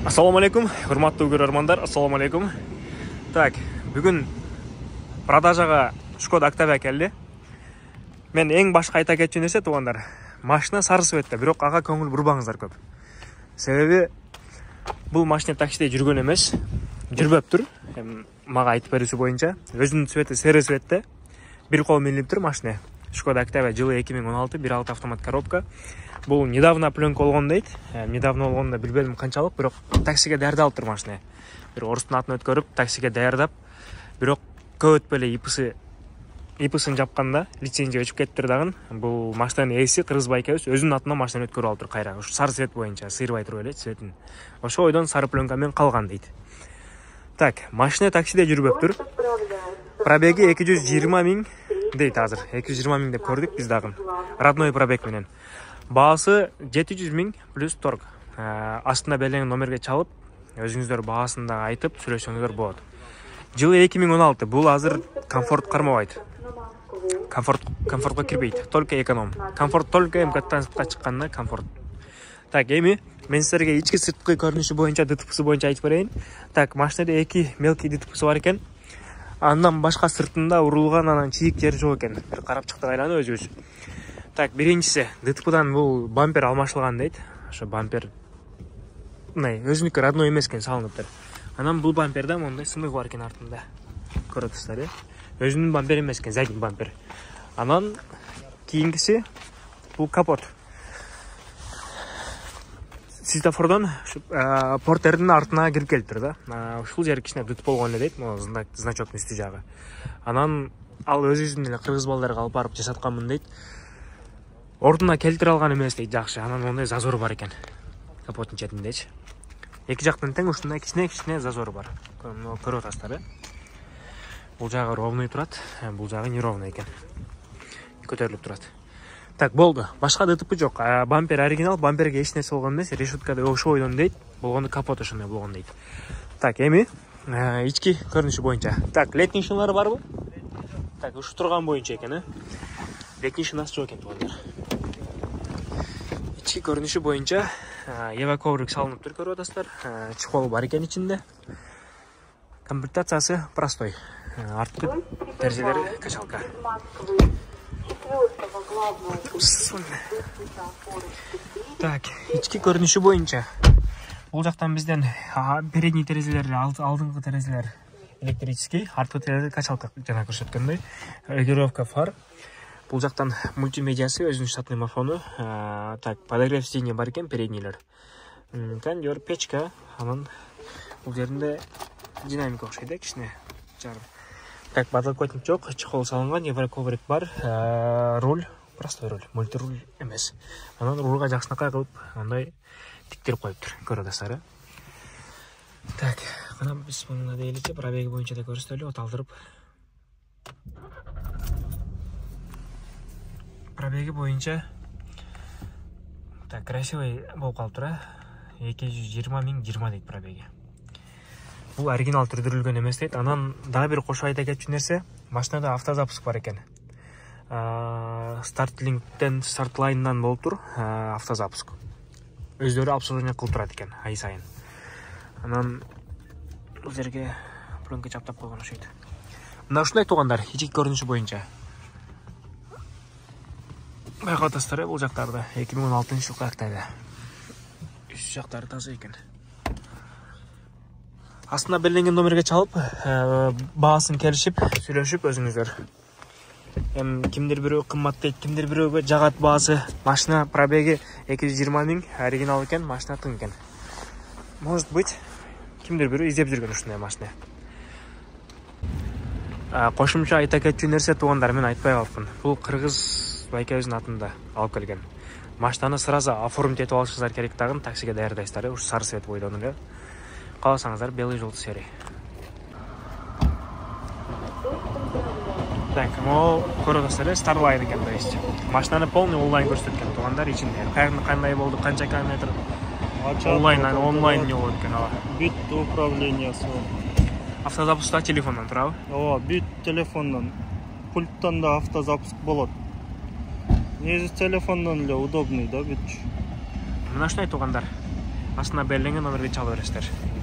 Ассаламу алейкум, урматтуу көрөрмандар, ассаламу алейкум. Так, бүгүн продажага Шкода Октавия келди. Мен эң башка айта кетчү нерсе туугандар, машина сары цветте, бирок ага көңүл бурбаңыздар көп. Себеби бул машина таксиде жүргөн эмес, жүрбөптүр. Мага айтып берүүсү боюнча, өзүнүн цвети серый цветте, 1,5 мм машина. Шкода Октавия жылы 2016, 1.6 автомат коробка. Бул недавно пленка болгон дейт. Недавно болгондо билбедим канчалык, бирок таксиге даярдалып тур машина. Бир орустун атын өткөрүп, таксиге даярдап, бирок көп өтпөй эле ИПсын жапканда лицензия өчүп кетиптир дагы. Бул машинанын ээси Кыргызбай экебиз өзүнүн атынан машинаны өткөрүп алып тур кайра. Ушу сары цвет боюнча сыйрбай туруп эле цветин. Ошо ойдон сары пленка менен калган дейт. Так, машина таксиде жүрбөптүр. Пробеги 220 000 дейт азыр. 220 000 деп көрдүк биз дагы. Родной пробег менен. Баасы 700 000 плюс торг. Астына белгиленген номерге чалып, өзүңүздөр баасын да айтып сүйлөшсөңүздөр болот. Жылы 2016, бул азыр комфорт кармабайт. Комфортко кирбейт, только эконом. Комфорт только МКТтан сыртка чыкканда комфорт. Так, эми мен силерге ички сырткы көрүнүшү боюнча, ДТПсы боюнча айтып берейин. Так, машинада 2 мелкий ДТПсы бар экен. Андан башка сыртында урулган анан чийиктери жок экен. Бир карап чыктык айланып өзүбүз. Так, биринчиси, ДТПдан бул бампер алмашылган дейт. Ошо бампер өзүнүкү родной эмес экен, салыныптыр. Анан бул бамперде мондай сыныгы бар экен артында. Көрүп атасыздар, өзүнүн бампер эмес экен, задний бампер. Анан кийинкиси бул капот. Светофордон портердин артына кирип келиптир да. Ушул жери кичине ДТП болгон эле дейт, могу значоктун үстү жагы. Анан ал өзүнүн эле кыргыз балдарга алып барып жасатканмын дейт. Ордуна келтире алган эмес дейт, жакшы. Анан мондай зазор бар экен. Капоттун четиндечи. Эки жактан тең ушундай кичине зазор бар. Көрүп атасыздар, Бул жагы ровный турат, бул жагы неровный экен. Көтөрүлүп турат. Так, болду. Башка ДТП жок. Бампер оригинал, бамперге эч нерсе болгон эмес, решеткада ошо ойдон дейт. Болгону капот ошондой болгон дейт. Так, эми ички көрүнүшү боюнча. Так, летний шиналары барбы? Так, ушу турган боюнча экен, Летний шинасы жок экен туугандар. Ички көрүнүшү боюнча Ева коврик салыныптыр, көрүп атасыздар. Чехол бар экен ичинде. Комплектациясы простой. Арткы терезелери качалка. Так, ички көрүнүшү боюнча бул жактан бизден передний терезелер, алдыңкы терезелер электрический, арткы терезе качалка жана көрсөткөндөй. Регулировка фар. Бул жактан мультимедиасы, өзүнүн штатный мафону. Так, подогрев сиденья бар экен, переднийлер. Кондер, печка, анан бул жеринде динамика окшойт, кичине жарым. Так, подлокотник жок, чехол салынган, евроковрик бар, руль, простой руль, мультируль эмес. Анан рульга жакшынакай кылып, андай тиктирип коюптур, көрүп атасыздар. Так, кана биз мына дейличи пробеги боюнча да көрсөтөлү, оталдырып. Пробеги боюнча так, красивый болуп калыптыр, 220 020 дейт пробеги. Бул оригинал түрдүрүлгөн эмес дейт. Анан дагы бир кошо айта кетчү нерсе, машинада автозапуск бар экен. Старт лайндан болуп тур, автозапуск. Өздөрү обслуживание кылып турат экен ай сайын. Анан бул жерге пленка чаптап койгон окшойт. Мына ушундай туугандар, ички көрүнүшү боюнча. Байкап атасыздар, бул жактарда 2016 жылкы Октавия. Үч жактары таза экен. Астына белгиленген номерге чалып, баасын келишип, сүйлөшүп өзүңүздөр. Кимдир бирөө кымбат дейт, кимдир бирөөгө жагат баасы. Машина пробеги 220 000, оригинал экен, машина тың экен. Может быть, кимдир бирөө издеп жүргөн ушундай машина. Кошумча айта кетчү нерсе туугандар, мен айтпай калыпмын. Бул кыргыз байкебиздин атында алып келген. Машинаны сразу оформить этип алышыңыздар керек дагы, таксиге даярдайсыздар, ушу сары цвет бойдон эле. Каласаңыздар, белый желтый серый. Так, могу көрүп атасыздар, Starline экен, то есть. Машинаны полный онлайн көрсөткөн туугандар ичинде. Кандай болду, канча километр онлайн не болот экен, Бүт управлениясы. Автозапуска телефондон турабы? Ооба, бүт телефондон. Пульттан да автозапуск болот. Негизи телефондон эле удобный да, бүтчү. Мына ушундай туугандар. астына берилген номерге чалып бересиздер.